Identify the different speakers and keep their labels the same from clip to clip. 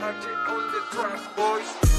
Speaker 1: on the track, boys.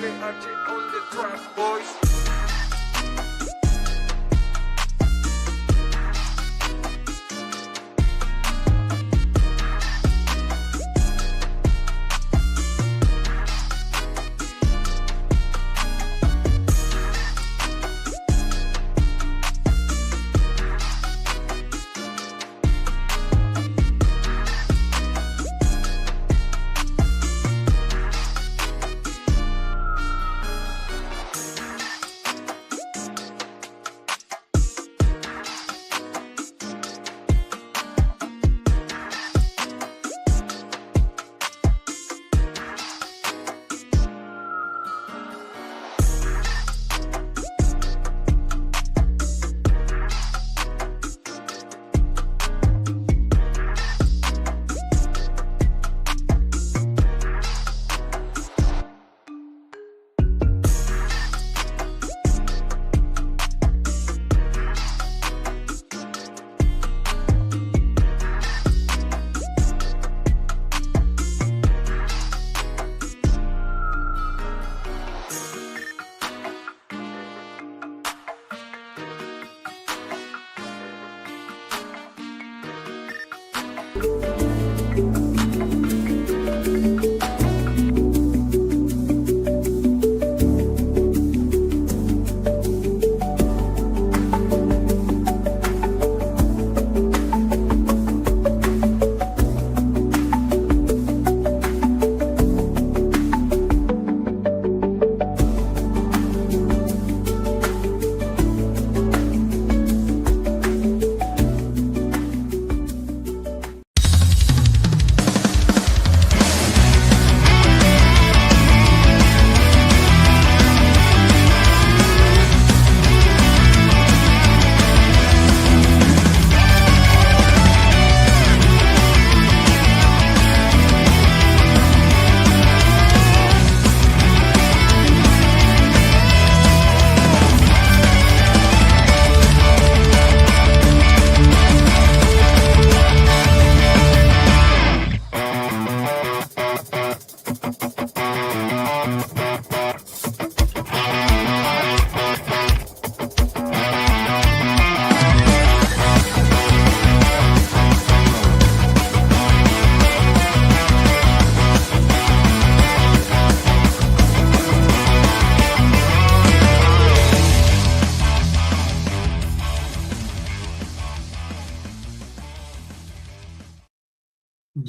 Speaker 1: On the track, boys.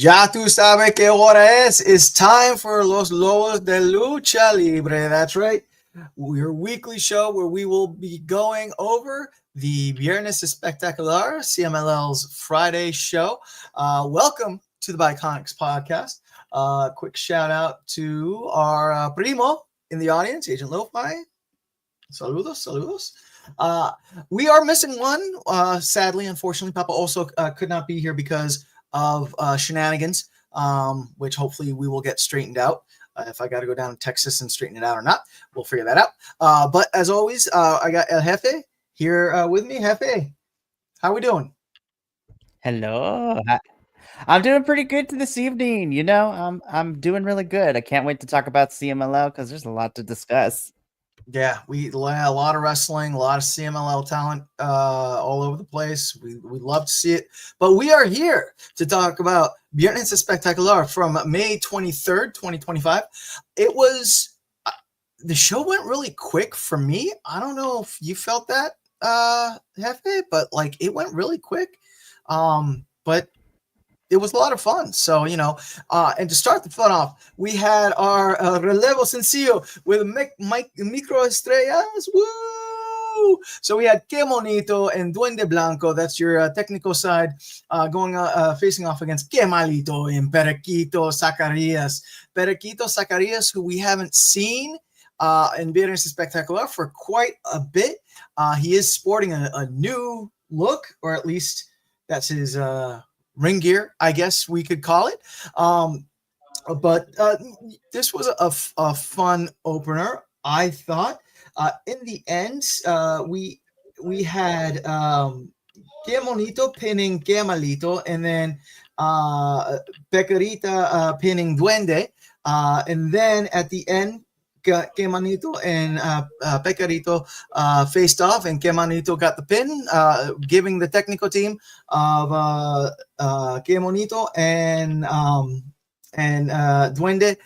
Speaker 2: Ya tú sabes qué hora es. It's time for Los Lobos de Lucha Libre. That's right. Your weekly show where we will be going over the Viernes Espectacular, CMLL's Friday show. Welcome to the Biconics podcast. Quick shout out to our primo in the audience, Agent Lo-Fi. Saludos, saludos. We are missing one. Sadly, unfortunately, Papa also could not be here because of shenanigans, which hopefully we will get straightened out. If I got to go down to Texas and straighten it out or not, we'll figure that out. But as always, I got El Jefe here with me. Jefe, how we doing?
Speaker 3: Hello. I'm doing pretty good this evening. I'm doing really good. I can't wait to talk about CMLL because there's a lot to discuss.
Speaker 2: Yeah, we a lot of wrestling, a lot of CMLL talent all over the place. We love to see it, but we are here to talk about Viernes Espectacular from May 23rd, 2025. It was the show went really quick for me. I don't know if you felt that, Hefe, but like it went really quick. But it was a lot of fun. So, and to start the fun off, we had our Relevo Sencillo with Micro Estrellas. Woo! So we had Que Monito and Duende Blanco. That's your technical side going facing off against Que Malito and Perequito Zacarias. Perequito Zacarias, who we haven't seen in Viernes Espectacular for quite a bit. He is sporting a new look, or at least that's his ring gear, I guess we could call it. But this was a fun opener, I thought. In the end, we had Que Monito pinning Que Malito, and then Pecorita pinning Duende. And then at the end, Que Manito and Pecorito faced off, and Que Manito got the pin, giving the technical team of Que Monito and Duende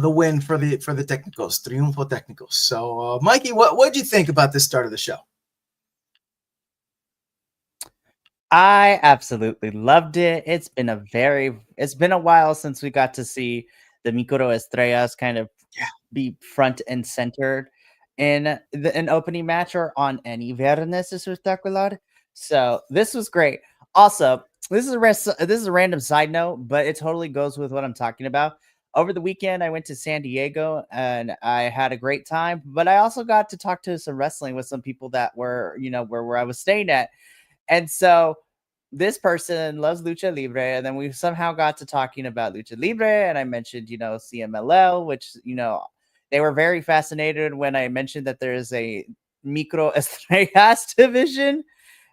Speaker 2: the win for the technicals, Triunfo Technicals. So, Mikey, what did you think about this start of the show?
Speaker 3: I absolutely loved it. It's been a while since we got to see the Micro Estrellas kind of be front and centered in an opening match or on any Viernes Espectacular. So this was great. Also, this is a random side note, but it totally goes with what I'm talking about. Over the weekend, I went to San Diego and I had a great time, but I also got to talk to some wrestling with some people that were, where I was staying at. And so this person loves Lucha Libre, and then we somehow got to talking about Lucha Libre, and I mentioned, CMLL, which, they were very fascinated when I mentioned that there is a Micro Estrellas division,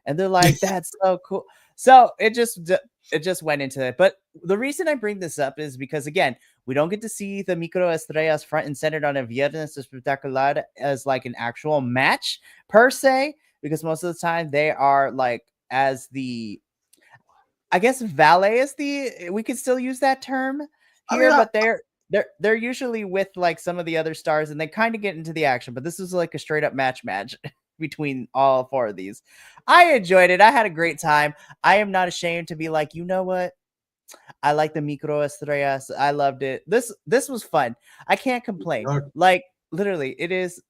Speaker 3: and they're like, "That's so cool." So it just went into it. But the reason I bring this up is because, again, we don't get to see the Micro Estrellas front and centered on a Viernes Espectacular as like an actual match per se, because most of the time they are like as the, I guess, valet is we could still use that term here, but they're usually with like some of the other stars and they kind of get into the action, but this is like a straight up match between all four of these. I enjoyed it. I had a great time. I am not ashamed to be like, you know what? I like the Micro Estrellas. I loved it. This was fun. I can't complain. Like literally, it's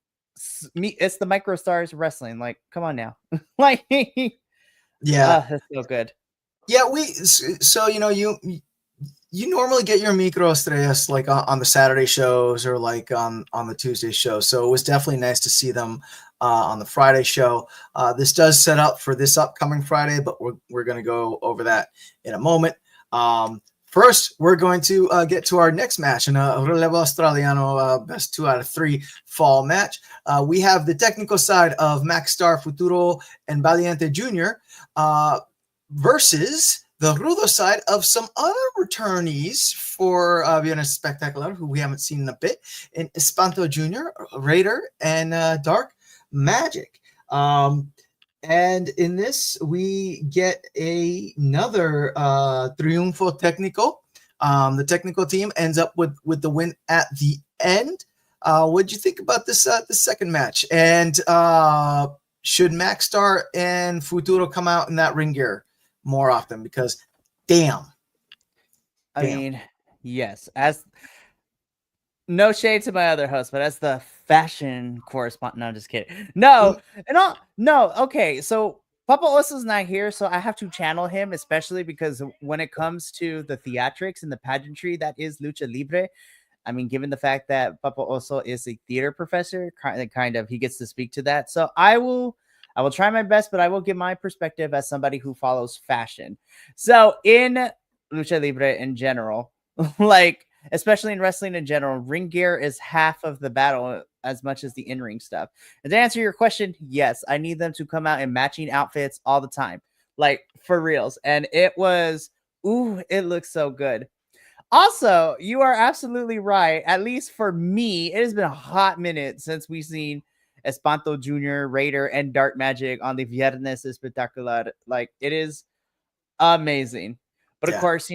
Speaker 3: the Micro Stars wrestling. Like, come on now. Like,
Speaker 2: Yeah,
Speaker 3: that's so good.
Speaker 2: yeah. So you normally get your Micro Estrellas like on the Saturday shows or like on the Tuesday show. So it was definitely nice to see them on the Friday show. This does set up for this upcoming Friday, but we're going to go over that in a moment. First, we're going to get to our next match in a Relevo Australiano best 2 out of 3 fall match. We have the technical side of Max Star Futuro and Valiente Jr. Versus the Rudo side of some other returnees for Viernes Spectacular, who we haven't seen in a bit, in Espanto Jr., Raider, and Dark Magic. And in this, we get another Triunfo Técnico. The technical team ends up with the win at the end. What did you think about this second match? And should Max Star and Futuro come out in that ring gear more often? Because, damn.
Speaker 3: I
Speaker 2: Damn.
Speaker 3: mean, yes, as no shade to my other host, but as the fashion correspondent, no, I'm just kidding. No, no. Okay, so Papa Osso's not here, so I have to channel him, especially because when it comes to the theatrics and the pageantry that is lucha libre, I mean, given the fact that Papa Oso is a theater professor, kind of he gets to speak to that. So I will try my best, but I will give my perspective as somebody who follows fashion. So in lucha libre in general, like especially in wrestling in general, ring gear is half of the battle as much as the in-ring stuff. And to answer your question, yes, I need them to come out in matching outfits all the time, like for reals. And it was, ooh, it looks so good. Also, you are absolutely right. At least for me, it has been a hot minute since we've seen Espanto Jr., Raider, and Dark Magic on the Viernes Espectacular. Like, it is amazing. But of
Speaker 2: Yeah.
Speaker 3: course,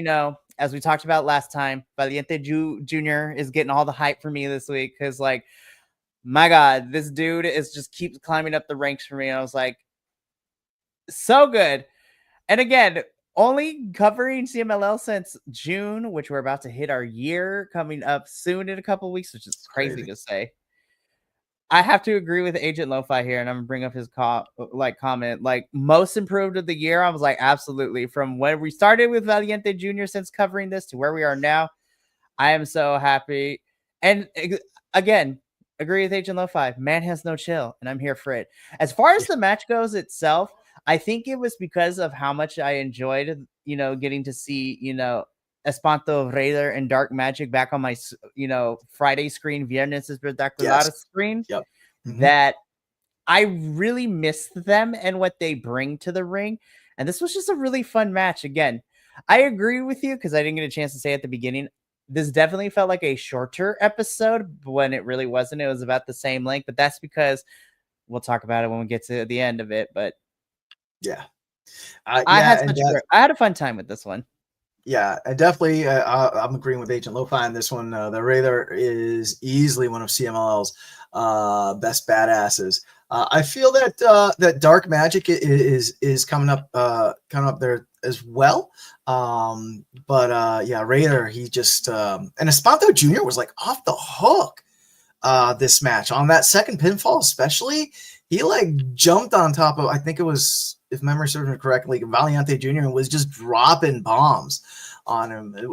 Speaker 3: as we talked about last time, Valiente Jr. is getting all the hype for me this week because, like, my God, this dude is just keeps climbing up the ranks for me. And I was like, so good. And again, only covering CMLL since June, which we're about to hit our year coming up soon in a couple weeks, which is crazy to say. I have to agree with Agent Lo-Fi here, and I'm gonna bring up his comment. Like most improved of the year, I was like, absolutely. From when we started with Valiente Jr. since covering this to where we are now, I am so happy. And again, agree with Agent Lo-Fi. Man has no chill, and I'm here for it. As far as the match goes itself, I think it was because of how much I enjoyed, getting to see, Espanto, Raider, and Dark Magic back on my, Friday screen, Viernes Espectacular
Speaker 2: Yes.
Speaker 3: screen,
Speaker 2: Yep.
Speaker 3: that I really missed them and what they bring to the ring. And this was just a really fun match. Again, I agree with you because I didn't get a chance to say at the beginning. This definitely felt like a shorter episode when it really wasn't. It was about the same length, but that's because we'll talk about it when we get to the end of it. But
Speaker 2: Yeah.
Speaker 3: I had a fun time with this one.
Speaker 2: Yeah, and definitely, I'm agreeing with Agent Lo-Fi on this one. The Raider is easily one of CMLL's best badasses. I feel that that Dark Magic is coming up there as well. Yeah, Raider, he just and Espanto Jr. was like off the hook this match on that second pinfall, especially. He like jumped on top of, I think it was, if memory serves me correctly, Valiente Jr. and was just dropping bombs on him. It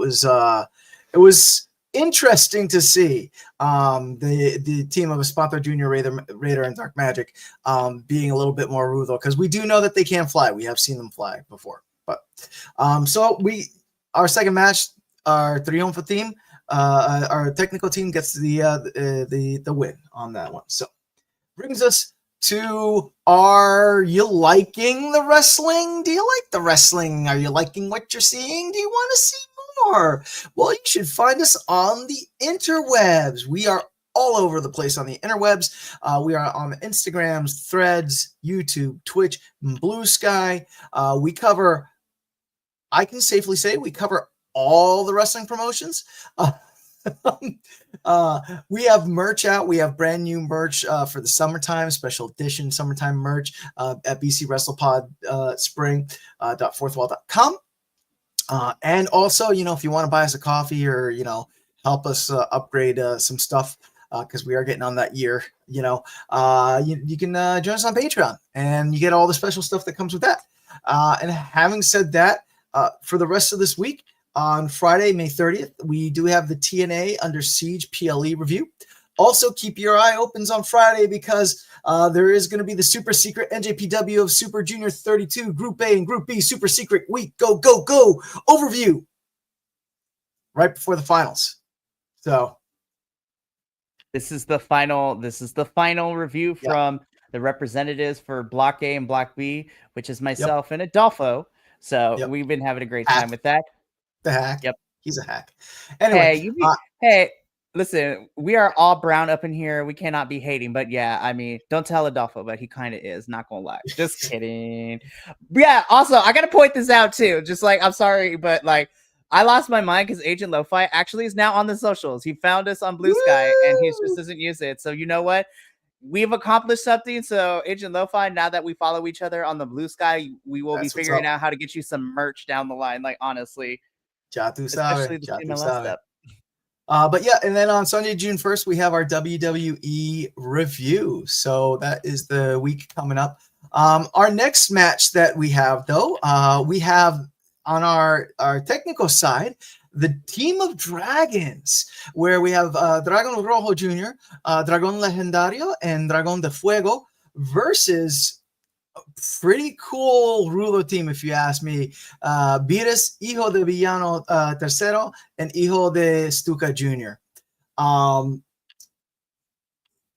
Speaker 2: was interesting to see the team of Espanto Jr., Raider, and Dark Magic being a little bit more rudo, because we do know that they can fly. We have seen them fly before. But so our second match, our Triunfo team, our technical team gets the win on that one. So brings us to, are you liking the wrestling? Do you like the wrestling? Are you liking what you're seeing? Do you want to see more? Well, you should find us on the interwebs. We are all over the place on the interwebs. We are on Instagrams, Threads, YouTube, Twitch, Blue Sky. We cover, I can safely say, we cover all the wrestling promotions. We have merch out. We have brand new merch for the summertime, special edition summertime merch at BC WrestlePod spring.fourthwall.com. And also, if you want to buy us a coffee or, help us upgrade some stuff, because we are getting on that year, you can join us on Patreon and you get all the special stuff that comes with that. And having said that, for the rest of this week, on Friday, May 30th, we do have the TNA Under Siege PLE review. Also, keep your eye opens on Friday because there is going to be the super secret NJPW of Super Junior 32 Group A and Group B Super Secret Week Go overview right before the finals. So
Speaker 3: this is the final review from the representatives for Block A and Block B, which is myself and Adolfo. So we've been having a great time with that.
Speaker 2: The hack.
Speaker 3: Yep.
Speaker 2: He's a hack. Anyway.
Speaker 3: Hey, listen, we are all brown up in here. We cannot be hating, but yeah, I mean, don't tell Adolfo, but he kind of is, not gonna lie. Just kidding. Yeah, also, I gotta point this out too. Just like, I'm sorry, but like, I lost my mind because Agent Lo-Fi actually is now on the socials. He found us on Blue Sky and he just doesn't use it. So you know what? We've accomplished something. So Agent Lo-Fi, now that we follow each other on the Blue Sky, we will be figuring out how to get you some merch down the line. Like, honestly.
Speaker 2: Ya tu
Speaker 3: especially
Speaker 2: sabe,
Speaker 3: the
Speaker 2: ya tu
Speaker 3: CMLL
Speaker 2: sabe.
Speaker 3: stuff.
Speaker 2: But yeah, and then on Sunday, June 1st, we have our WWE review. So that is the week coming up. Our next match that we have, though, we have on our technical side, the Team of Dragons, where we have Dragon Rojo Jr., Dragon Legendario, and Dragon de Fuego versus pretty cool Rudo team, if you ask me. Virus, Hijo de Villano Tercero, and Hijo de Stuka Jr.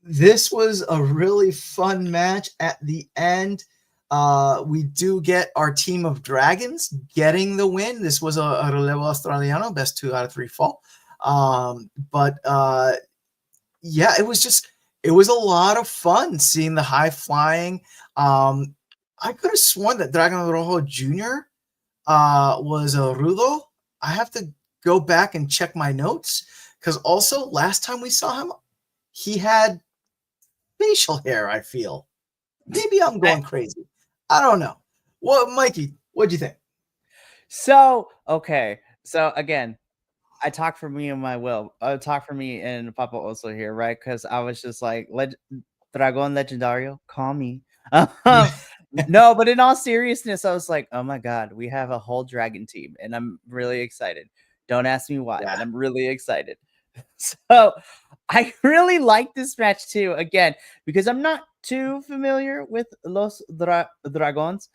Speaker 2: This was a really fun match at the end. We do get our Team of Dragons getting the win. This was a Relevo Australiano, best 2 out of 3 fall. Yeah, it was a lot of fun seeing the high flying. I could have sworn that Dragon Rojo Jr. Was a Rudo. I have to go back and check my notes because also last time we saw him, he had facial hair, I feel. Maybe I'm going crazy. I don't know. Well, Mikey, what'd you think?
Speaker 3: So, okay. So again, I talk for me and my will. Talk for me and Papa also here, right? Because I was just like, Dragon Legendario, call me. Um, no, but in all seriousness, I was like, oh my god, we have a whole dragon team, and I'm really excited. Don't ask me why, but I'm really excited. So I really like this match too. Again, because I'm not too familiar with Los Dragons.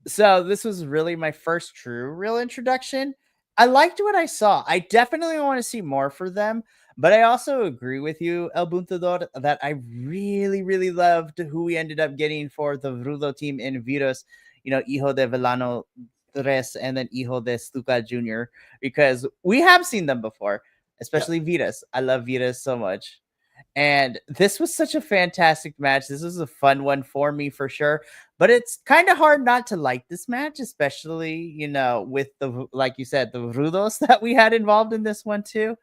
Speaker 3: So this was really my first true real introduction. I liked what I saw. I definitely want to see more for them, but I also agree with you, El Buntador, that I really, really loved who we ended up getting for the Rudo team in Virus, Hijo de Velano Tres and then Hijo de Stuka Jr., because we have seen them before, especially Virus. I love Virus so much. And this was such a fantastic match. This was a fun one for me for sure. But it's kind of hard not to like this match, especially, with the, like you said, the Rudos that we had involved in this one too.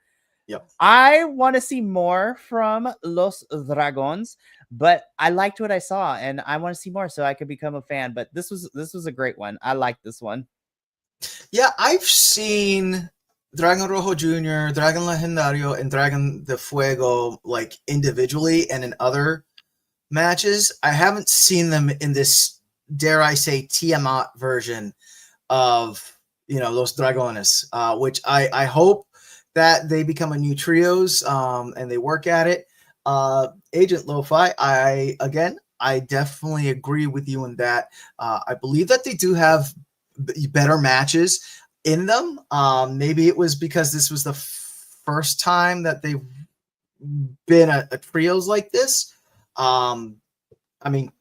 Speaker 2: Yep.
Speaker 3: I want to see more from Los Dragons, but I liked what I saw and I want to see more so I could become a fan. But this was a great one. I like this one.
Speaker 2: Yeah, I've seen Dragon Rojo Jr., Dragon Legendario, and Dragon de Fuego like individually and in other matches. I haven't seen them in this, dare I say, Tiamat version of Los Dragones, which I hope that they become a new trios and they work at it. Agent Lo-Fi, I definitely agree with you in that. I believe that they do have better matches in them. Maybe it was because this was the first time that they've been a trios like this. I mean,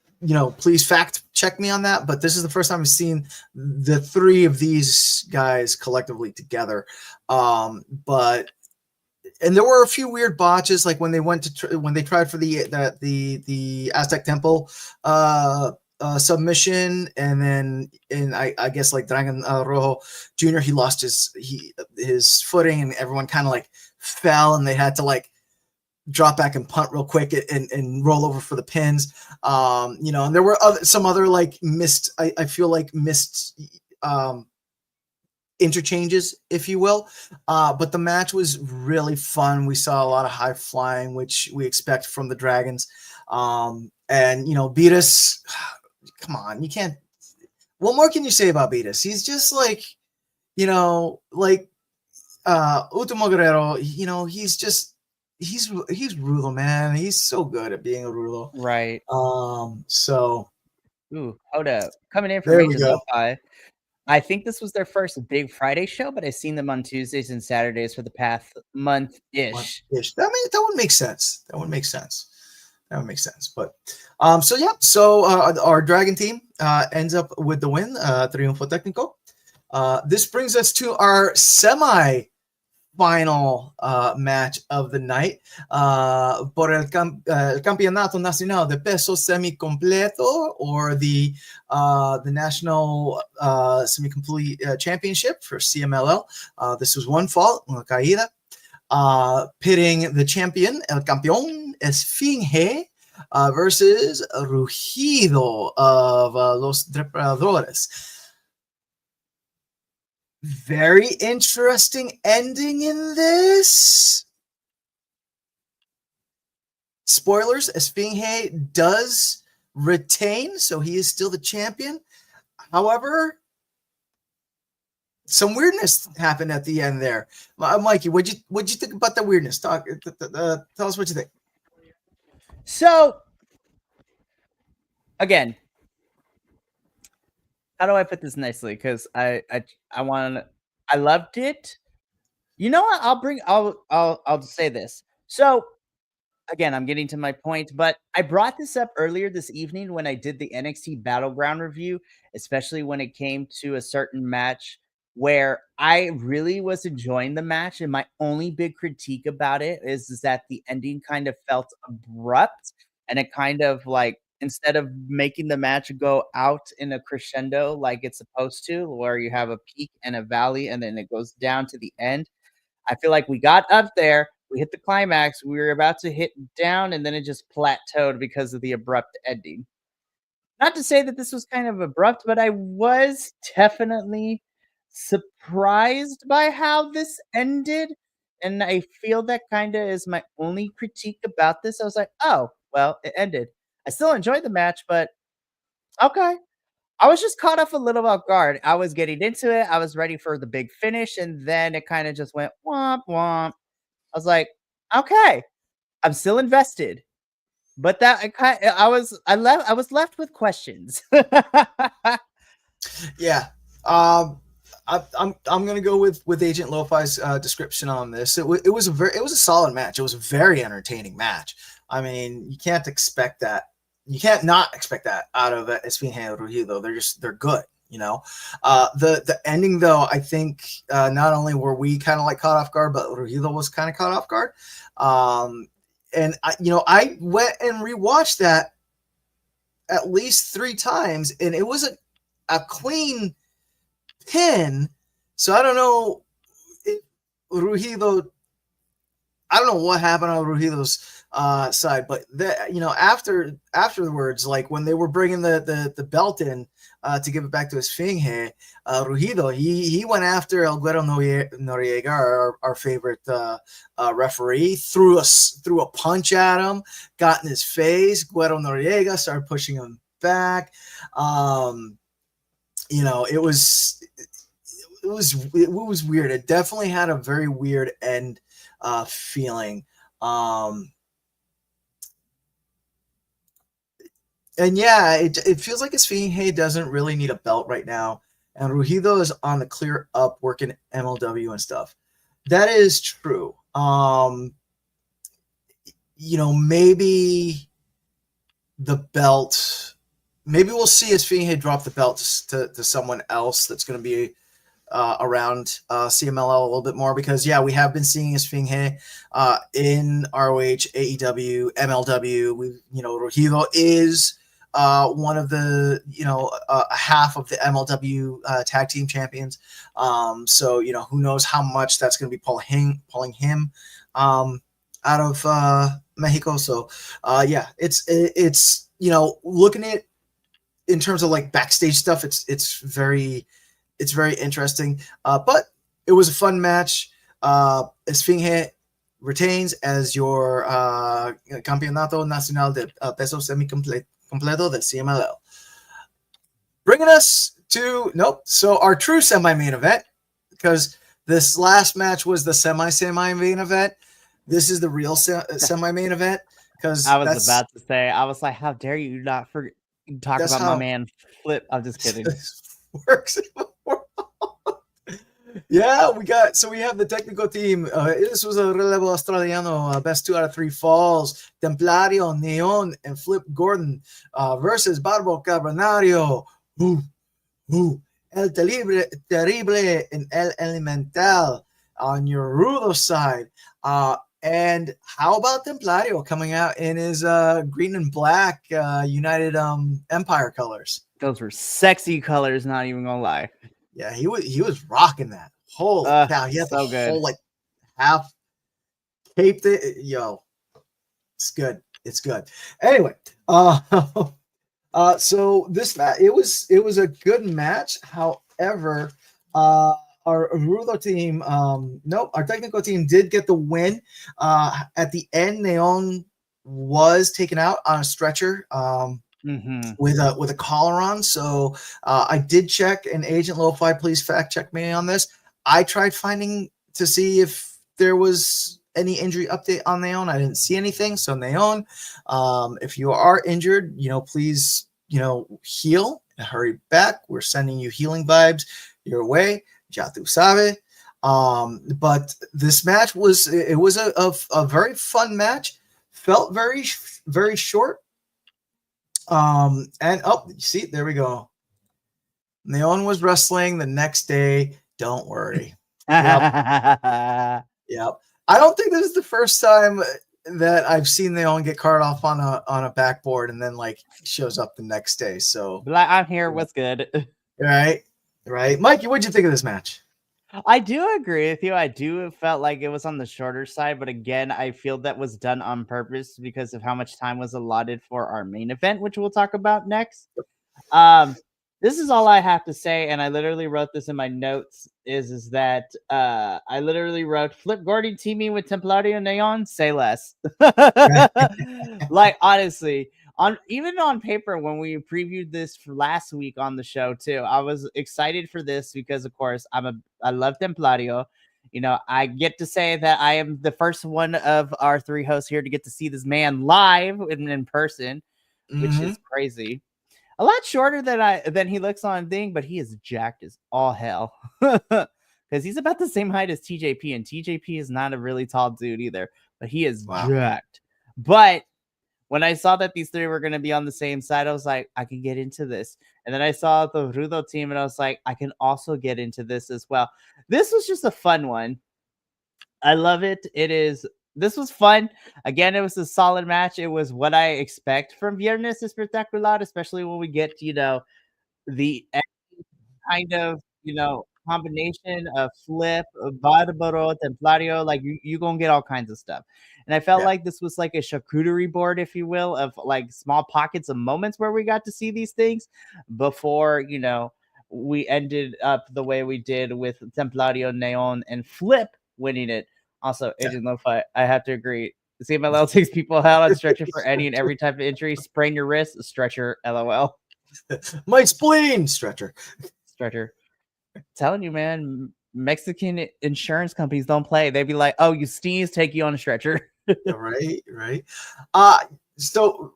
Speaker 2: please fact check me on that, but this is the first time I've seen the 3 of these guys collectively together. And there were a few weird botches, like when they when they tried for the Aztec Temple submission, and then I guess like Dragon Rojo Jr. he lost his footing, and everyone kind of like fell, and they had to like drop back and punt real quick and roll over for the pins. And there were some other like missed, I feel like missed interchanges, if you will. But the match was really fun. We saw a lot of high flying, which we expect from the Dragons. And Beatus, come on, you can't. What more can you say about Beatus? He's just like, like Ultimo Guerrero. He's Rulo, man. He's so good at being a Rulo.
Speaker 3: Right.
Speaker 2: So.
Speaker 3: Ooh, hold up. Coming in from
Speaker 2: There we
Speaker 3: Agent
Speaker 2: go.
Speaker 3: Lo-Fi. I think this was their first big Friday show, but I've seen them on Tuesdays and Saturdays for the past month-ish.
Speaker 2: That would make sense. That would make sense. But so our Dragon team ends up with the win, Triunfo Técnico. This brings us to our semi-final match of the night por el Campeonato Nacional de Peso Semi-Completo, or the National Semi-Complete Championship for CMLL. This was one fall, una caída, pitting the champion, El Campeón Esfinge, versus Rugido of Los Depredadores. very interesting ending in this. Spoilers, Esfinge does retain, so he is still the champion. However, some weirdness happened at the end there. Mikey, what'd you think about the weirdness? Tell us what you think.
Speaker 3: So, again, how do I put this nicely? Because I loved it. You know what? I'll say this. So, again, I'm getting to my point, but I brought this up earlier this evening when I did the NXT Battleground review, especially when it came to a certain match where I really was enjoying the match. And my only big critique about it is that the ending kind of felt abrupt, and it kind of like, instead of making the match go out in a crescendo like it's supposed to, where you have a peak and a valley and then it goes down to the end, I feel like we got up there, we hit the climax, we were about to hit down, and then it just plateaued because of the abrupt ending. Not to say that this was kind of abrupt, but I was definitely surprised by how this ended. And I feel that kind of is my only critique about this. I was like, oh, well, it ended. I still enjoyed the match, but okay. I was just caught off a little off guard. I was getting into it. I was ready for the big finish, and then it kind of just went womp womp. I was like, okay, I'm still invested. But that I was left with questions.
Speaker 2: Yeah. I'm gonna go with Agent Lo-Fi's description on this. It was a solid match. It was a very entertaining match. I mean, you can't expect that. You can't not expect that out of Esfinge and Rugido. They're good. You know, the ending though, I think not only were we kind of like caught off guard, but Rugido was kind of caught off guard. And I went and rewatched that at least 3 times, and it was a clean pin. So I don't know if Rugido. I don't know what happened on Rugido's side, but afterwards, like when they were bringing the belt in to give it back to Esfinge, Rugido he went after El Güero Noriega, our favorite referee, threw a punch at him, got in his face. Güero Noriega started pushing him back. It was weird. It definitely had a very weird end feeling. And yeah, it feels like Esfinge doesn't really need a belt right now, and Rugido is on the clear up working MLW and stuff. That is true. Maybe the belt. Maybe we'll see Esfinge drop the belt to someone else that's going to be around CMLL a little bit more, because we have been seeing Esfinge in ROH, AEW, MLW. Rugido is one of the half of the MLW tag team champions. So who knows how much that's going to be pulling him out of Mexico. So it's looking at in terms of like backstage stuff, it's very interesting. But it was a fun match. Esfinge retains as your Campeonato Nacional de Peso Semi-Completo del CMLL. Bringing us to so our true semi-main event, because this last match was the semi-main event. This is the real semi-main event. Because
Speaker 3: I was about to say, I was like, how dare you not talk about my man Flip? I'm just kidding.
Speaker 2: Works. Yeah, we have the technical team. This was a Relevo Australiano, best 2 out of 3 falls. Templario, Neon, and Flip Gordon versus Barbo Cabranario, El Terrible, and El Elemental on your Rudo side. And how about Templario coming out in his green and black United Empire colors?
Speaker 3: Those were sexy colors, not even gonna lie.
Speaker 2: Yeah, he was rocking that. Holy cow, he had
Speaker 3: so
Speaker 2: the
Speaker 3: good.
Speaker 2: whole like half caped it. Yo, it's good. It's good. Anyway, so this match, it was a good match. However, our Rudo team, nope, our technical team did get the win. At the end, Neon was taken out on a stretcher. With a collar on. So I did check, and Agent Lo-Fi, please fact check me on this. I tried finding to see if there was any injury update on Neon. I didn't see anything. So Neon, if you are injured, please, heal, hurry back. We're sending you healing vibes your way. Ya tu sabe. But this match was a very fun match. Felt very, very short. And see, there we go. Neon was wrestling the next day. Don't worry. Yep. Yep. I don't think this is the first time that I've seen Neon get carted off on a backboard and then shows up the next day. So
Speaker 3: I'm here. What's good?
Speaker 2: Right. Mikey, what'd you think of this match?
Speaker 3: I do agree with you. I do felt like it was on the shorter side, but again, I feel that was done on purpose because of how much time was allotted for our main event, which we'll talk about next. This is all I have to say, and I literally wrote this in my notes, is that I literally wrote Flip Gordy teaming with Templario Neon, say less. Honestly, even on paper, when we previewed this for last week on the show too, I was excited for this because of course I love Templario. I get to say that I am the first one of our three hosts here to get to see this man live in person, which is crazy. A lot shorter than he looks on thing, but he is jacked as all hell. Because he's about the same height as TJP, and TJP is not a really tall dude either, but he is jacked. But when I saw that these three were going to be on the same side, I was like, I can get into this. And then I saw the Rudo team, and I was like, I can also get into this as well. This was just a fun one. I love it. This was fun. Again, it was a solid match. It was what I expect from Viernes Espectacular, especially when we get, the kind of, combination of Flip, Barbaro, Templario. Like, you're going to get all kinds of stuff. And I felt like this was like a charcuterie board, if you will, of like small pockets of moments where we got to see these things before, we ended up the way we did with Templario, Neon, and Flip winning it. Also, Agent Lo-Fi, I have to agree. The CMLL takes people out on stretcher for any and every type of injury. Sprain your wrist, stretcher, LOL.
Speaker 2: My spleen, stretcher.
Speaker 3: Telling you, man, Mexican insurance companies don't play. They'd be like, oh, you sneeze, take you on a stretcher.
Speaker 2: Right. So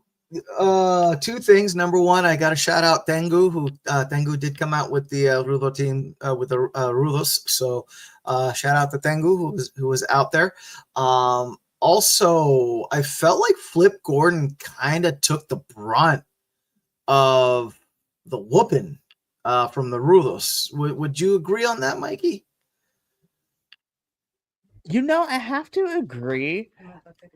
Speaker 2: two things. Number one, I got to shout out Tengu, who Tengu did come out with the Rudo team with the Rudos. So shout out to Tengu, who was out there. Also, I felt like Flip Gordon kind of took the brunt of the whooping from the Rudos. Would you agree on that, Mikey?
Speaker 3: I have to agree.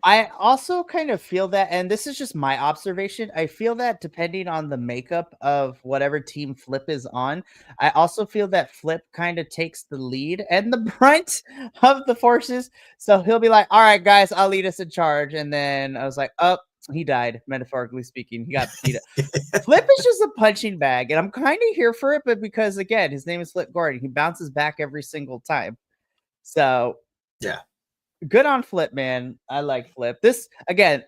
Speaker 3: I also kind of feel that, and this is just my observation, I feel that depending on the makeup of whatever team Flip is on, I also feel that Flip kind of takes the lead and the brunt of the forces. So he'll be like, all right, guys, I'll lead us in charge. And then I was like, oh, he died, metaphorically speaking. He got beat up. Flip is just a punching bag, and I'm kind of here for it, but because, again, his name is Flip Gordon, he bounces back every single time. So
Speaker 2: yeah,
Speaker 3: good on Flip, man. I like Flip. This, again,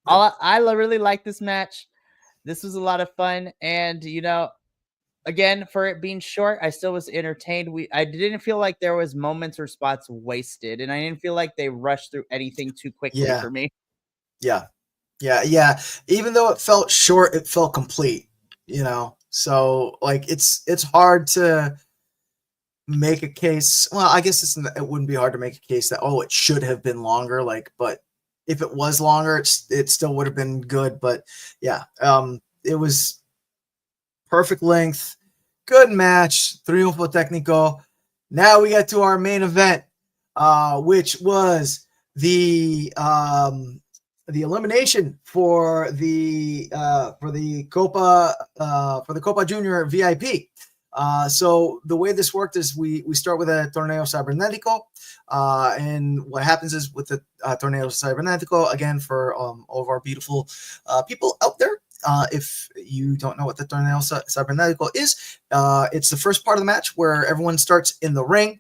Speaker 3: I really like this match. This was a lot of fun. And, again, for it being short, I still was entertained. I didn't feel like there was moments or spots wasted. And I didn't feel like they rushed through anything too quickly for me.
Speaker 2: Yeah. Even though it felt short, it felt complete, So, it's hard to make a case. Well, I guess it wouldn't be hard to make a case that it should have been longer. But if it was longer, it still would have been good. But yeah, it was perfect length, good match, Triunfo Técnico. Now we get to our main event, which was the elimination for the Copa Junior VIP. So the way this worked is we start with a Torneo Cibernetico, and what happens is with the Torneo Cibernetico, again, for all of our beautiful people out there, if you don't know what the Torneo Cibernetico is, it's the first part of the match where everyone starts in the ring.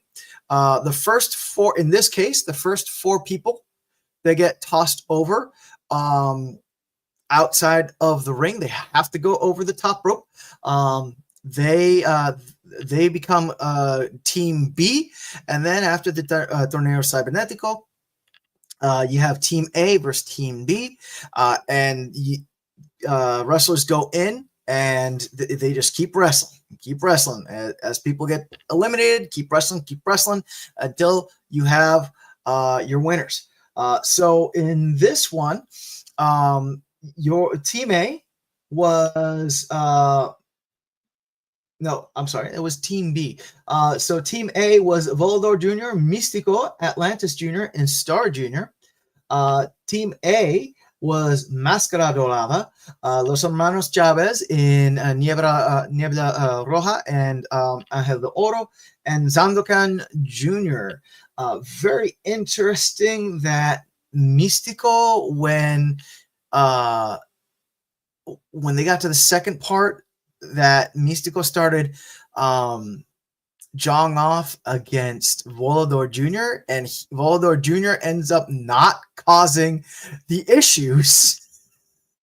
Speaker 2: The first four, in this case, the first four people, they get tossed over outside of the ring. They have to go over the top rope. They become Team B, and then after the Torneo Cibernetico, you have Team A versus Team B, and wrestlers go in and they just keep wrestling as people get eliminated. Keep wrestling until you have your winners. So in this one, your Team A was no, I'm sorry, it was Team B. So Team A was Volador Jr., Místico, Atlantis Jr., and Star Jr. Team A was Máscara Dorada, Los Hermanos Chavez in Niebla Roja and Ángel de Oro, and Zandokan Jr. Very interesting that Místico, when they got to the second part, that Místico started jawing off against Volador Jr., and Volador Jr. ends up not causing the issues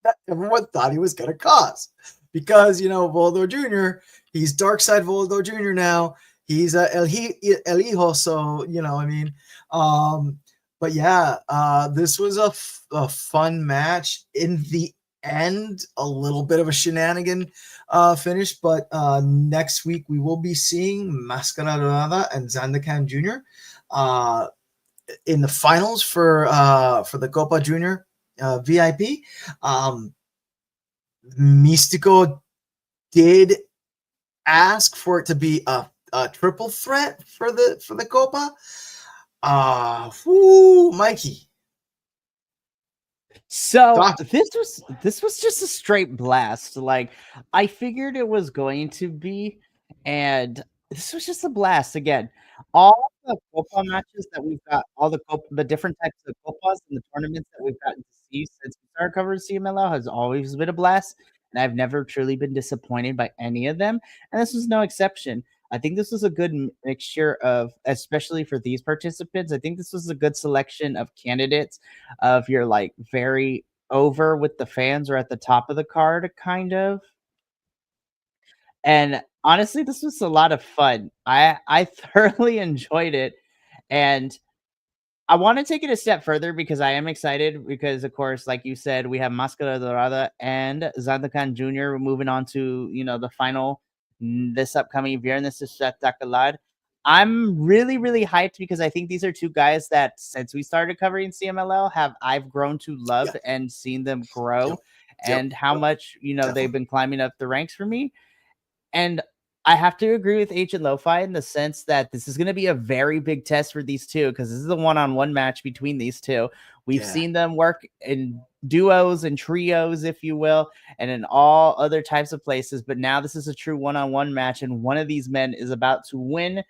Speaker 2: that everyone thought he was going to cause. Because, Volador Jr., he's Dark Side Volador Jr. now. He's El Hijo, so, but yeah, this was a fun match. In the end, a little bit of a shenanigan finish, but next week we will be seeing Máscara Dorada and Zandokan Jr. In the finals for the Copa Junior VIP. Místico did ask for it to be a triple threat for the Copa. Mikey.
Speaker 3: So this was just a straight blast. Like, I figured it was going to be, and this was just a blast. Again, all the Copa matches that we've got, all the different types of Copas and the tournaments that we've gotten to see since we started covering CMLL has always been a blast, and I've never truly been disappointed by any of them, and this was no exception. I think this was a good mixture of, especially for these participants, I think this was a good selection of candidates of your like very over with the fans or at the top of the card kind of. And honestly, this was a lot of fun. I thoroughly enjoyed it, and I want to take it a step further because I am excited because, of course, like you said, we have Máscara Dorada and Zandokan Jr. moving on to, the final this upcoming Viernes Espectacular. I'm really, really hyped because I think these are two guys that since we started covering CMLL I've grown to love and seen them grow and how much, they've been climbing up the ranks for me. And I have to agree with Agent Lo-Fi in the sense that this is going to be a very big test for these two because this is a one-on-one match between these two. We've seen them work in duos and trios, if you will, and in all other types of places. But now this is a true one-on-one match, and one of these men is about to win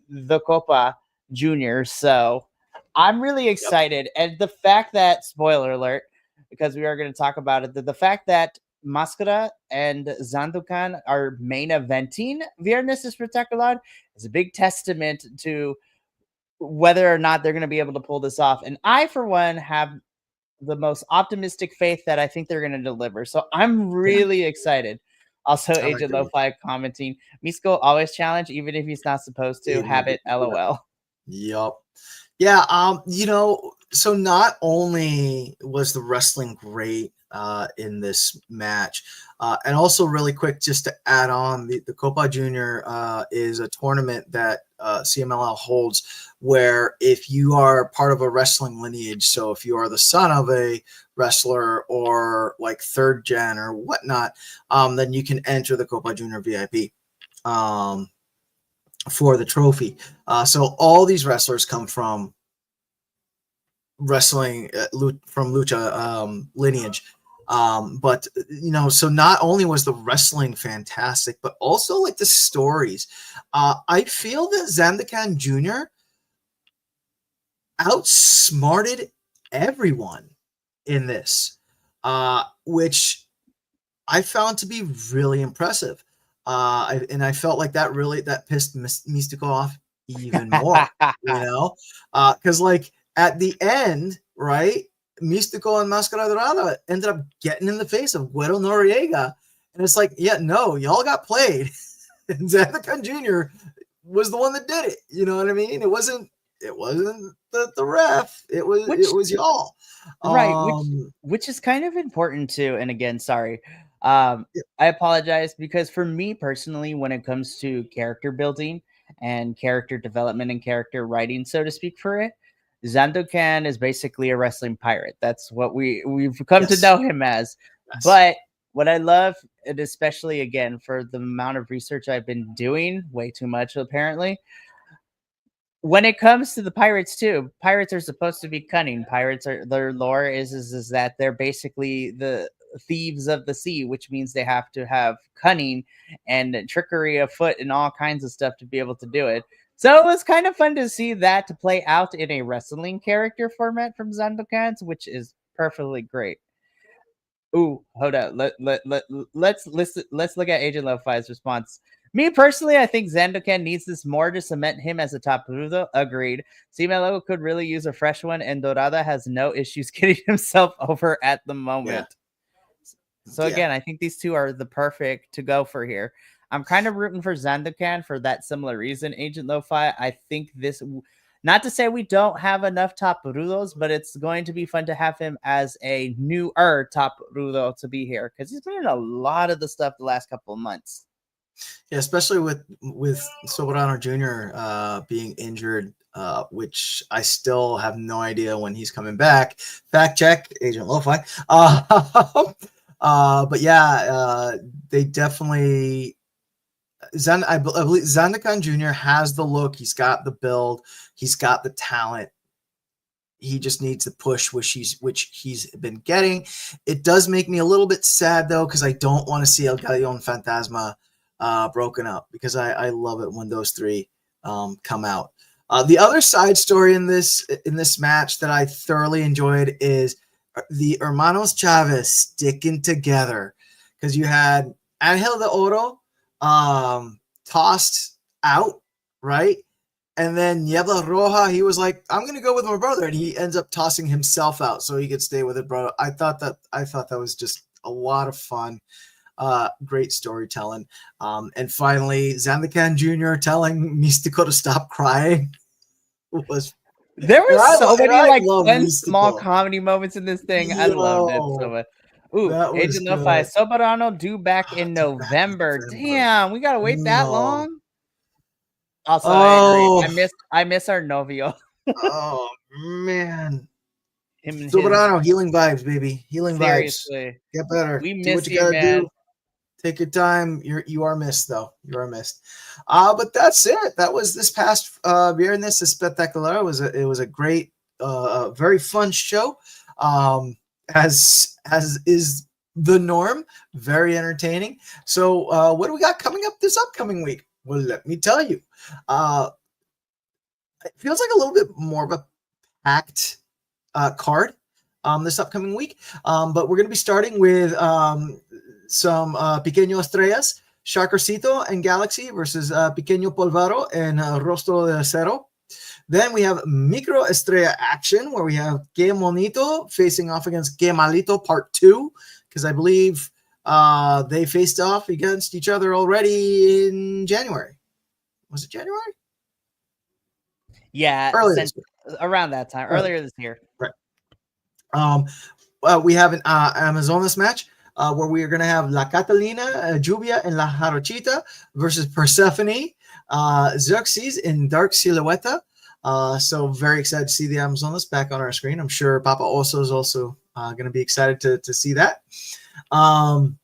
Speaker 3: the Copa Junior. So I'm really excited. And the fact that, spoiler alert, because we are going to talk about it, the fact that Máscara and Zandokan are main eventing Viernes Espectacular is a big testament to whether or not they're going to be able to pull this off. And I, for one, have the most optimistic faith that I think they're going to deliver. So I'm really excited. Also, Agent Lo-Fi commenting, Místico always challenge, even if he's not supposed to. Habit, LOL.
Speaker 2: Yup. Yeah, so not only was the wrestling great in this match, and also really quick, just to add on, the Copa Junior is a tournament that CMLL holds where if you are part of a wrestling lineage, so if you are the son of a wrestler or like third gen or whatnot, then you can enter the Copa Junior VIP. For the trophy. So all these wrestlers come from wrestling from Lucha lineage. But so not only was the wrestling fantastic, but also like the stories. I feel that Zandokan Jr. outsmarted everyone in this, which I found to be really impressive. And I felt like that pissed Mystico off even more, because like at the end, right, Mystico and Mascara Dorada ended up getting in the face of Guero Noriega, and it's like, yeah, no, y'all got played. And Zandakan Jr. was the one that did it. You know what I mean? It wasn't the ref. It was y'all.
Speaker 3: Right,
Speaker 2: Um,
Speaker 3: which is kind of important too. And again, sorry.
Speaker 2: yeah,
Speaker 3: I apologize because for me personally, when it comes to character building and character development and character writing, so to speak, for it, Zandokan is basically a wrestling pirate. That's what we've come to
Speaker 2: yes,
Speaker 3: know him as.
Speaker 2: yes,
Speaker 3: But what I love, and especially again for the amount of research I've been doing, way too much apparently, when it comes to the pirates too, pirates are supposed to be cunning. Pirates are their lore is that they're basically the thieves of the sea, which means they have to have cunning and trickery afoot and all kinds of stuff to be able to do it. So it was kind of fun to see that to play out in a wrestling character format from Zandokans, which is perfectly great. Ooh, hold up. Let's look at Agent Lo-Fi's response. Me personally, I think Zandokan needs this more to cement him as a top Rudo. Agreed. CMLL could really use a fresh one, and Dorada has no issues getting himself over at the
Speaker 2: yeah,
Speaker 3: moment. So
Speaker 2: yeah.
Speaker 3: again, I think these two are the perfect to go for here. I'm kind of rooting for Zandokan for that similar reason. Agent Lo-Fi, I think this, not to say we don't have enough top rudos, but it's going to be fun to have him as a newer top rudo to be here because he's been in a lot of the stuff the last couple of months.
Speaker 2: Yeah, especially with Soberano Jr. Being injured, which I still have no idea when he's coming back. Fact check, Agent Lo-Fi. But yeah, they definitely I believe Zandakan Jr. has the look. He's got the build. He's got the talent. He just needs the push, which he's been getting. It does make me a little bit sad though, because I don't want to see El Galeon Fantasma broken up, because I love it when those three come out. The other side story in this match that I thoroughly enjoyed is the Hermanos Chavez sticking together, because you had Angel de Oro tossed out, right? And then Niebla Roja, he was like, I'm gonna go with my brother, and he ends up tossing himself out so he could stay with it, bro. I thought that was just a lot of fun. Great storytelling. And finally, Zandakan Jr. telling Mystico to stop crying was
Speaker 3: There was so many
Speaker 2: I
Speaker 3: like
Speaker 2: love
Speaker 3: fun small
Speaker 2: Mystico.
Speaker 3: comedy moments in this thing. I loved it so
Speaker 2: Yo,
Speaker 3: much. Ooh,
Speaker 2: that was
Speaker 3: Agent Lo-Fi,
Speaker 2: good.
Speaker 3: Soberano due back in
Speaker 2: Due back in
Speaker 3: November.
Speaker 2: November.
Speaker 3: Damn, we gotta wait that
Speaker 2: No.
Speaker 3: long. Also, I agree.
Speaker 2: Oh,
Speaker 3: I miss our novio.
Speaker 2: oh man.
Speaker 3: Him and his
Speaker 2: Soberano, healing vibes, baby. Healing vibes.
Speaker 3: seriously.
Speaker 2: Get better.
Speaker 3: We
Speaker 2: Do what
Speaker 3: miss
Speaker 2: you
Speaker 3: you,
Speaker 2: gotta
Speaker 3: man.
Speaker 2: do. Take your time. You are missed though. You are missed. But that's it. That was this past Viernes Espectacular. It was a great, very fun show. As is the norm. Very entertaining. So what do we got coming up this upcoming week? Well, let me tell you. It feels like a little bit more of a packed card this upcoming week. But we're going to be starting with some Pequeño Estrellas, Sharkercito and Galaxy versus Pequeño Polvaro and Rostro de Acero. Then we have Micro Estrella action, where we have Que Monito facing off against Que Malito Part 2, because I believe they faced off against each other already in January. Was it January?
Speaker 3: Yeah,
Speaker 2: Earlier this year.
Speaker 3: around that time, earlier this year.
Speaker 2: Right. We have an Amazonas match where we are going to have La Catalina, Lluvia, and La Jarochita versus Persephone, Xerxes in Dark Silueta. So very excited to see the Amazonas back on our screen. I'm sure Papa Oso is also going to be excited to see that. In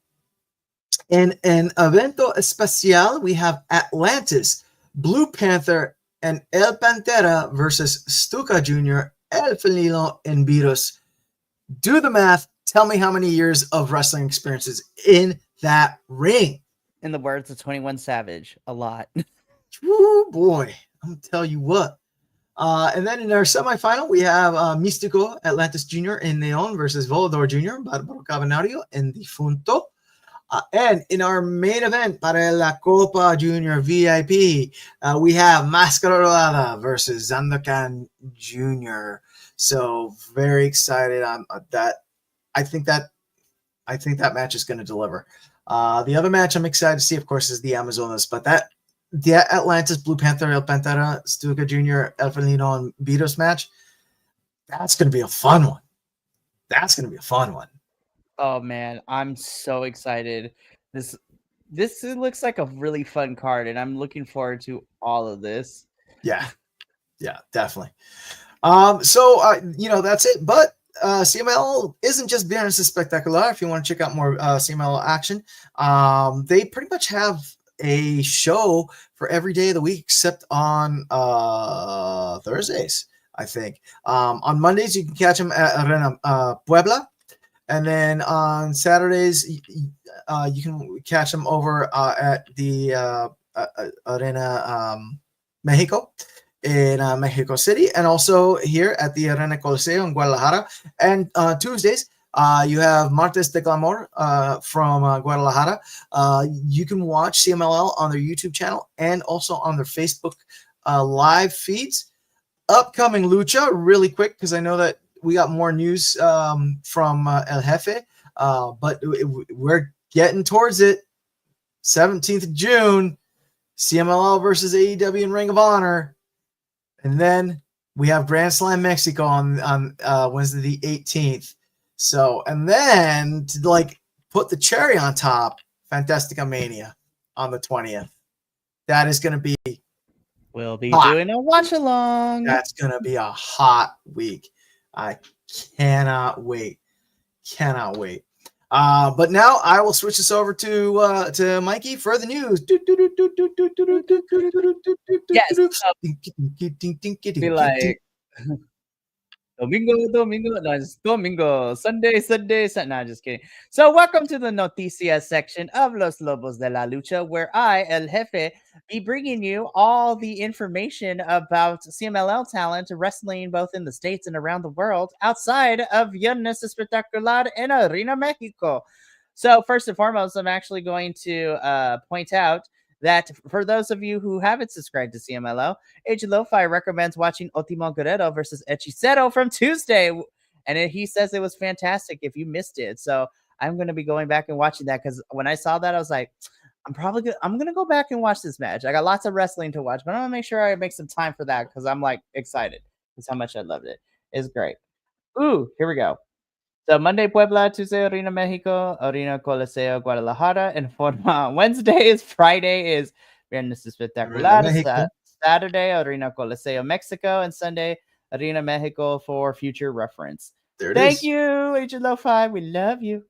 Speaker 2: an evento especial, we have Atlantis, Blue Panther, and El Pantera versus Stuka Jr., El Felino, and Virus. Do the math. Tell me how many years of wrestling experiences in that ring.
Speaker 3: In the words of 21 Savage, a lot.
Speaker 2: Woo, boy. I'm going to tell you what. And then in our semifinal, we have Místico, Atlantis Jr. and Neon versus Volador Jr., Barbaro Cavernario, and Defunto. And in our main event, para la Copa Junior VIP, we have Mascarada versus Zandokan Jr. So very excited on that. I think that match is going to deliver. The other match I'm excited to see, of course, is the Amazonas, but the Atlantis Blue Panther El Pantera Stuka Jr. El Felino and Beatles match, that's going to be a fun one. That's going to be a fun one.
Speaker 3: Oh man, I'm so excited. This looks like a really fun card, and I'm looking forward to all of this.
Speaker 2: Yeah, definitely. That's it. But CML isn't just Viernes Espectacular. If you want to check out more CML action, they pretty much have a show for every day of the week except on Thursdays, I think. On Mondays, you can catch them at Arena Puebla. And then on Saturdays, you can catch them over at the Arena Mexico in Mexico City, and also here at the Arena Coliseo in Guadalajara. And Tuesdays, you have Martes de Glamour from Guadalajara. You can watch CMLL on their YouTube channel and also on their Facebook live feeds. Upcoming Lucha, really quick, because I know that we got more news from El Jefe, but we're getting towards it. 17th of June, CMLL versus AEW and Ring of Honor. And then we have Grand Slam Mexico on Wednesday the 18th. So, and then to put the cherry on top, Fantastica Mania on the 20th. That is going to be
Speaker 3: We'll be doing a watch along.
Speaker 2: That's going to be a hot week. I cannot wait. But now I will switch this over to Mikey for the news.
Speaker 3: Yes. Be like Domingo, Sunday. No, just kidding. So welcome to the Noticias section of Los Lobos de la Lucha, where I, El Jefe, be bringing you all the information about CMLL talent wrestling both in the States and around the world outside of Viernes Espectacular en Arena Mexico. So first and foremost, I'm actually going to point out that for those of you who haven't subscribed to CMLL, Agent Lo-Fi recommends watching Ultimo Guerrero versus Hechicero from Tuesday. And he says it was fantastic if you missed it. So I'm going to be going back and watching that because when I saw that, I was like, I'm going to go back and watch this match. I got lots of wrestling to watch, but I'm going to make sure I make some time for that because I'm excited. That's how much I loved it. It's great. Ooh, here we go. So Monday, Puebla. Tuesday, Arena Mexico. Arena Coliseo, Guadalajara. And Forma. Wednesday is Friday is Viernes Espectacular. Saturday, Arena Coliseo, Mexico. And Sunday, Arena Mexico for future reference. Thank you, Agent Lo-Fi. We love you.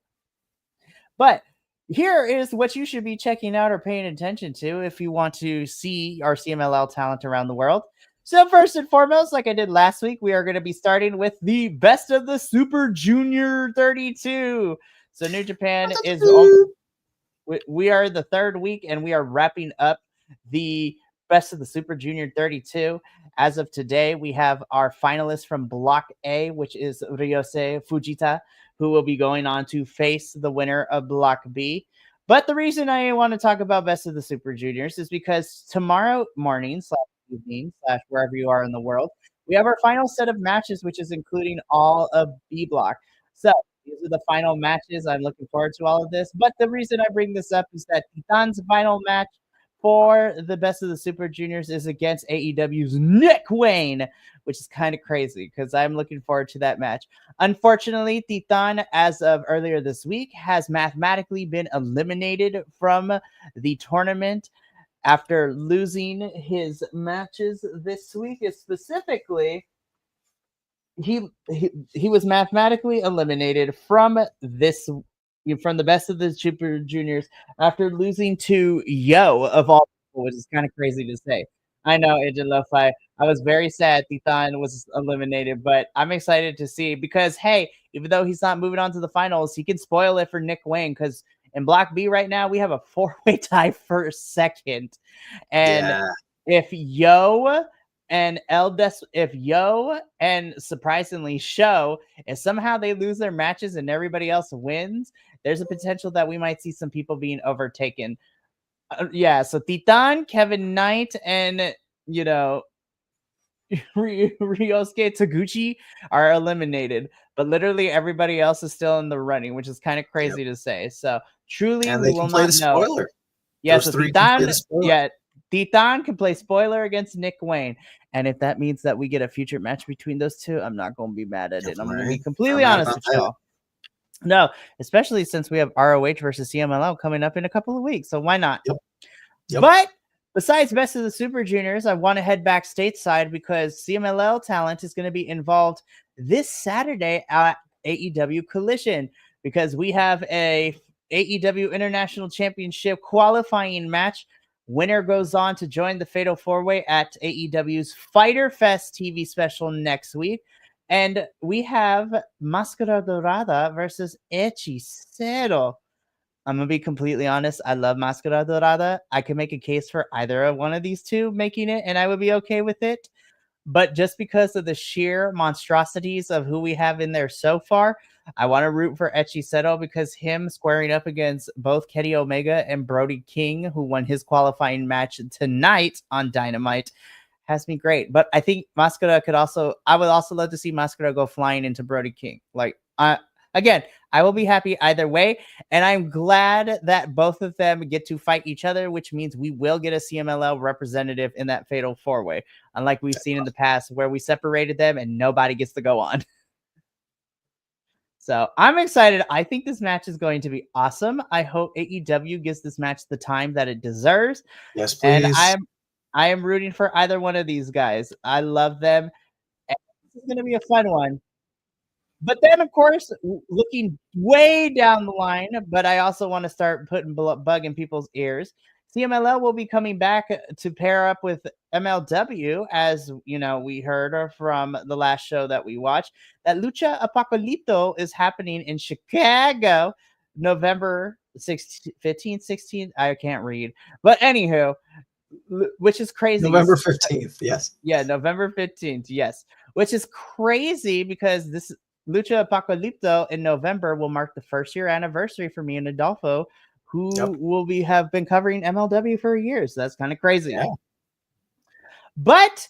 Speaker 3: But here is what you should be checking out or paying attention to if you want to see our CMLL talent around the world. So first and foremost, like I did last week, we are going to be starting with the Best of the Super Junior 32. So New Japan is we are the third week and we are wrapping up the Best of the Super Junior 32. As of today, we have our finalists from Block A, which is Ryose Fujita, who will be going on to face the winner of Block B. But the reason I want to talk about Best of the Super Juniors is because tomorrow morning / evening / wherever you are in the world, we have our final set of matches, which is including all of B Block. So these are the final matches. I'm looking forward to all of this. But the reason I bring this up is that Titan's final match for the Best of the Super Juniors is against AEW's Nick Wayne, which is kind of crazy because I'm looking forward to that match. Unfortunately, Titan, as of earlier this week, has mathematically been eliminated from the tournament after losing his matches this week. Specifically, he was mathematically eliminated from the Best of the Super Juniors after losing to Yo of all people, which is kind of crazy to say. I know, Agent Lo-Fi. I was very sad Titan was eliminated, but I'm excited to see because, hey, even though he's not moving on to the finals, he can spoil it for Nick Wayne because in Block B right now, we have a 4-way tie for second. And if Yo and if Yo and surprisingly Show, if somehow they lose their matches and everybody else wins, there's a potential that we might see some people being overtaken. Yeah, so Titan, Kevin Knight, and Ryosuke Taguchi are eliminated, but literally everybody else is still in the running, which is kind of crazy to say. So truly,
Speaker 2: And
Speaker 3: we
Speaker 2: they
Speaker 3: will
Speaker 2: can play
Speaker 3: not
Speaker 2: the
Speaker 3: know.
Speaker 2: spoiler.
Speaker 3: Yeah,
Speaker 2: Those
Speaker 3: so
Speaker 2: three can play the
Speaker 3: Titan,
Speaker 2: spoiler.
Speaker 3: Titan can play spoiler against Nick Wayne. And if that means that we get a future match between those two, I'm not going to be mad at it. I'm going to be completely honest with y'all. No, especially since we have ROH versus CMLL coming up in a couple of weeks. So why not?
Speaker 2: Yep.
Speaker 3: But besides Best of the Super Juniors, I want to head back stateside because CMLL talent is going to be involved this Saturday at AEW Collision because we have a AEW International Championship qualifying match. Winner goes on to join the Fatal 4-Way at AEW's Fighter Fest TV special next week. And we have Máscara Dorada versus Hechicero. I'm going to be completely honest. I love Máscara Dorada. I can make a case for either of one of these two making it, and I would be okay with it. But just because of the sheer monstrosities of who we have in there so far, I want to root for Hechicero because him squaring up against both Kenny Omega and Brody King, who won his qualifying match tonight on Dynamite, has been great. But I think Máscara I would also love to see Máscara go flying into Brody King. Again, I will be happy either way. And I'm glad that both of them get to fight each other, which means we will get a CMLL representative in that Fatal 4-Way, unlike we've seen in the past where we separated them and nobody gets to go on. So I'm excited. I think this match is going to be awesome. I hope AEW gives this match the time that it deserves.
Speaker 2: Yes, please.
Speaker 3: And I am rooting for either one of these guys. I love them. And this is going to be a fun one. But then, of course, looking way down the line, but I also want to start putting bug in people's ears. CMLL will be coming back to pair up with MLW, as we heard from the last show that we watched. That Lucha Apocalypto is happening in Chicago, November 16th, 15th, 16th. I can't read, but anywho, which is crazy.
Speaker 2: November 15th, yes.
Speaker 3: Yeah, November 15th, yes. Which is crazy because this Lucha Apocalypto in November will mark the first year anniversary for me and Adolfo, who have been covering MLW for years. So that's kind of crazy.
Speaker 2: Yeah.
Speaker 3: But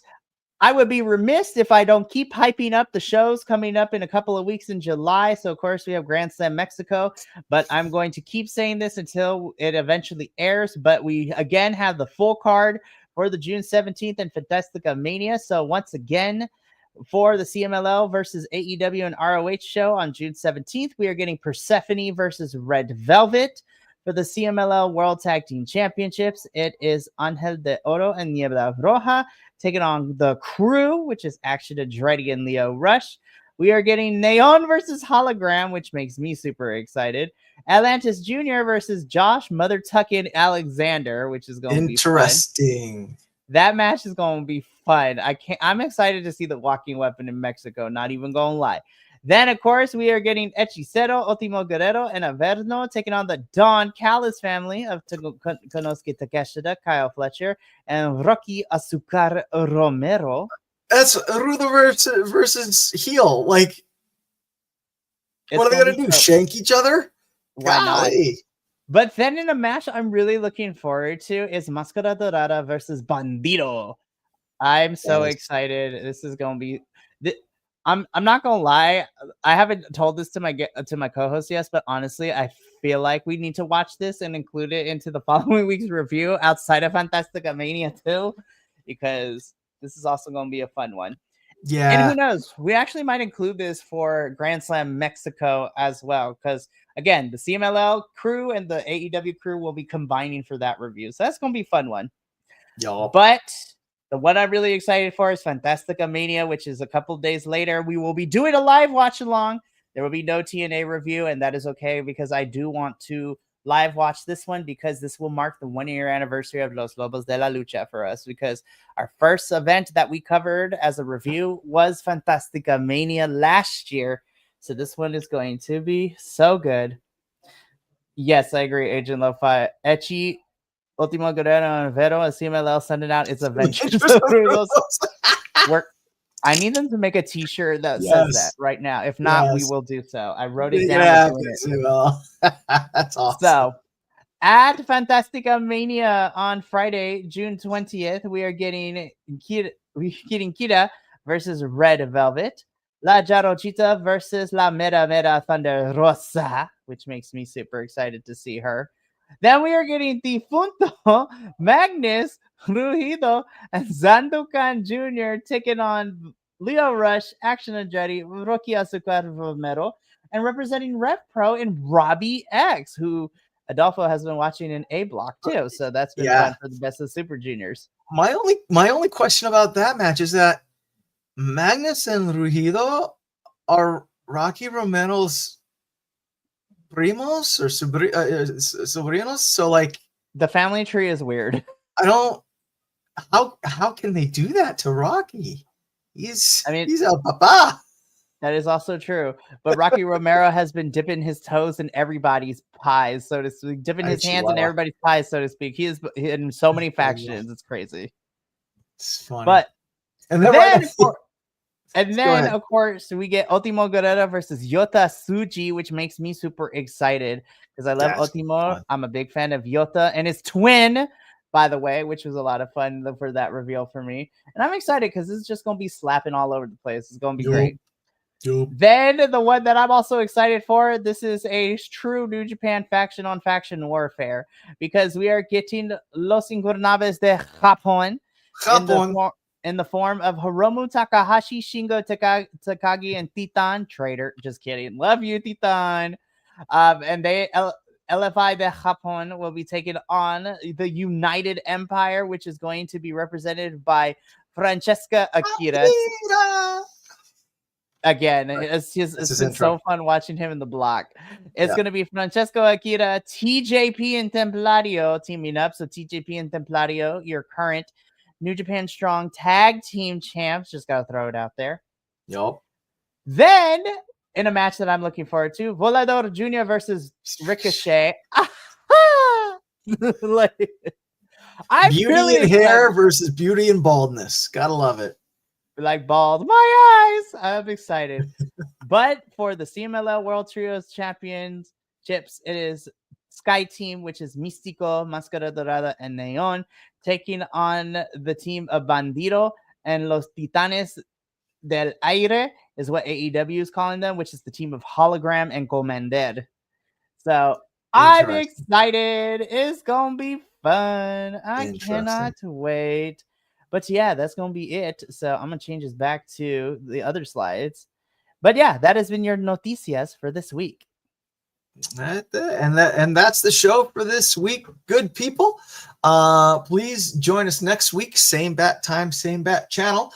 Speaker 3: I would be remiss if I don't keep hyping up the shows coming up in a couple of weeks in July. So, of course, we have Grand Slam Mexico, but I'm going to keep saying this until it eventually airs. But we, again, have the full card for the June 17th and Fantastica Mania. So, once again, for the CMLL versus AEW and ROH show on June 17th, we are getting Persephone versus Red Velvet. For the CMLL World Tag Team Championships, it is Angel de Oro and Niebla Roja taking on the Crew, which is Action Andretti and Leo Rush. We are getting Neon versus Hologram, which makes me super excited. Atlantis Jr. versus Josh Mother Tuckin Alexander, which is going to be
Speaker 2: interesting.
Speaker 3: That match is going to be fun. I'm excited to see the walking weapon in Mexico, not even going to lie. Then, of course, we are getting Hechicero, Ultimo Guerrero, and Averno taking on the Don Callis family of Konosuke Takeshita, Kyle Fletcher, and Rocky Azucar Romero.
Speaker 2: That's Rudo versus heel. Like, what are they going to do? Shank each other?
Speaker 3: Why not? But then in a match I'm really looking forward to is Máscara Dorada versus Bandido. I'm so excited. This is going to be... I'm not gonna lie. I haven't told this to my co-host yet, but honestly, I feel like we need to watch this and include it into the following week's review outside of Fantastica Mania 2, because this is also gonna be a fun one.
Speaker 2: Yeah.
Speaker 3: And who knows? We actually might include this for Grand Slam Mexico as well, because again, the CMLL crew and the AEW crew will be combining for that review. So that's gonna be a fun one.
Speaker 2: Yeah.
Speaker 3: But the one I'm really excited for is Fantastica Mania, which is a couple days later. We will be doing a live watch along. There will be no TNA review, and that is okay because I do want to live watch this one because this will mark the 1-year anniversary of Los Lobos de la Lucha for us, because our first event that we covered as a review was Fantastica Mania last year. So this one is going to be so good. Yes, I agree, Agent Lo-Fi. Echi, Ultimo Guerrero, and Vero and CMLL sending out its Avengers. I need them to make a T-shirt that says that right now. If not, we will do so. I wrote it down.
Speaker 2: Yeah, that's awesome.
Speaker 3: So, at Fantastica Mania on Friday, June 20th, we are getting Kira versus Red Velvet, La Jarochita versus La Mera Mera Thunder Rosa, which makes me super excited to see her. Then we are getting Difunto, Magnus, Ruido, and Zandukan Jr. taking on Leo Rush, Action Andretti, Rocky Azucar Romero, and representing Rev Pro and Robbie X, who Adolfo has been watching in A Block too. So that's been fun for the Best of Super Juniors.
Speaker 2: My only question about that match is that Magnus and Ruido are Rocky Romero's primos or sobrinos, so like
Speaker 3: the family tree is weird.
Speaker 2: I don't. How can they do that to Rocky? He's a papa.
Speaker 3: That is also true. But Rocky Romero has been dipping his toes in everybody's pies, so to speak, dipping his hands in everybody's pies, so to speak. He is in so many factions. It's crazy.
Speaker 2: It's funny.
Speaker 3: But then, of course, we get Ultimo Guerrero versus Yota Tsuji, which makes me super excited because I love Ultimo. I'm a big fan of Yota and his twin, by the way, which was a lot of fun for that reveal for me. And I'm excited because this is just going to be slapping all over the place. It's going to be great. Then the one that I'm also excited for, this is a true New Japan faction on faction warfare because we are getting Los Ingobernables de Japón. In the form of Hiromu Takahashi, Shingo Takagi, and Titan Trader. Just kidding. Love you, Titan. And they, LFI de Japón, will be taking on the United Empire, which is going to be represented by Francesca Akira. Again, it's been so fun watching him in the block. It's going to be Francesco Akira, TJP, and Templario teaming up. So TJP and Templario, your current New Japan Strong Tag Team Champs. Just got to throw it out there.
Speaker 2: Yup.
Speaker 3: Then, in a match that I'm looking forward to, Volador Jr. versus Ricochet.
Speaker 2: Beauty and hair versus beauty and baldness. Gotta love it.
Speaker 3: Like bald. My eyes. I'm excited. But for the CMLL World Trios Championships, it is Sky Team, which is Místico, Máscara Dorada, and Neon, taking on the team of Bandido and Los Titanes del Aire, is what AEW is calling them, which is the team of Hologram and Commander. So I'm excited. It's going to be fun. I cannot wait. But yeah, that's going to be it. So I'm going to change this back to the other slides. But yeah, that has been your noticias for this week.
Speaker 2: And that's the show for this week, good people. Please join us next week, same bat time, same bat channel,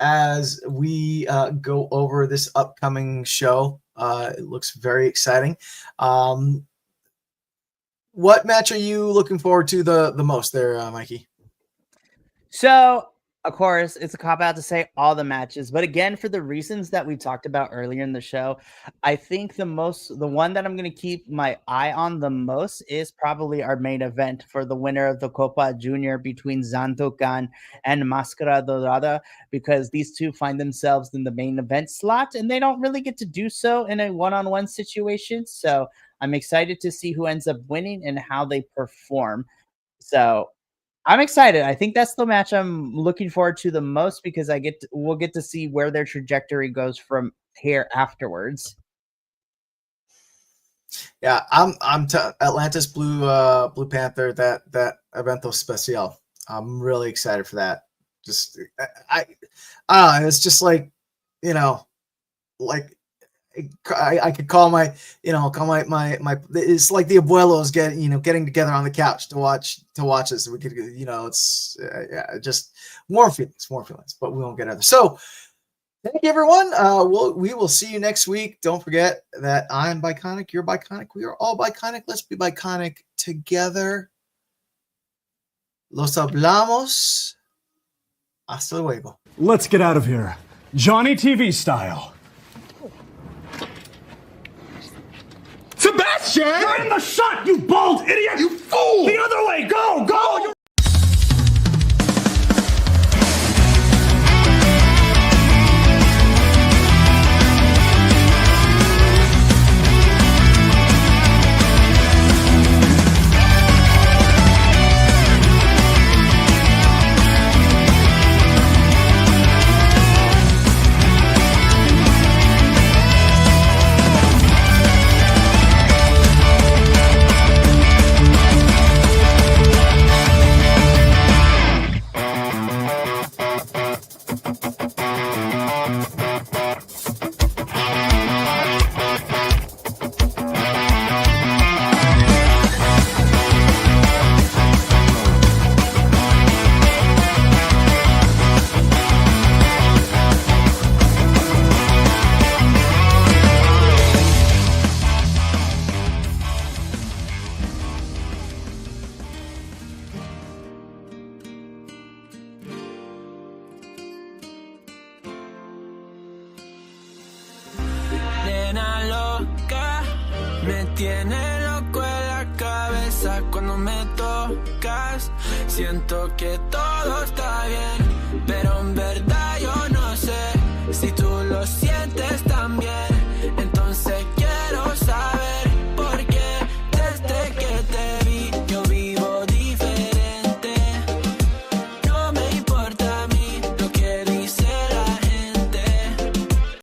Speaker 2: as we go over this upcoming show. It looks very exciting. What match are you looking forward to the most there, Mikey?
Speaker 3: So, of course, it's a cop-out to say all the matches. But again, for the reasons that we talked about earlier in the show, I think the one that I'm going to keep my eye on the most is probably our main event for the winner of the Copa Junior between Zandukan and Máscara Dorada, because these two find themselves in the main event slot, and they don't really get to do so in a one-on-one situation. So I'm excited to see who ends up winning and how they perform. So I'm excited. I think that's the match I'm looking forward to the most because we'll get to see where their trajectory goes from here afterwards.
Speaker 2: Yeah, I'm Atlantis Blue Panther, that evento especial. I'm really excited for that. Just I it's just like, like I could call my it's like the abuelos getting together on the couch to watch this. We could, it's just more feelings, but we won't get into it. So thank you, everyone. We will see you next week. Don't forget that I'm Biconic, you're Biconic, we are all Biconic. Let's be Biconic together. Los hablamos. Hasta luego.
Speaker 4: Let's get out of here, Johnny TV style. Sebastian! You're in the shot, you bald idiot! You fool! The other way! Go! Go!
Speaker 5: tiene loco en la cabeza cuando me tocas. Siento que todo está bien, pero en verdad yo no sé si tú lo sientes.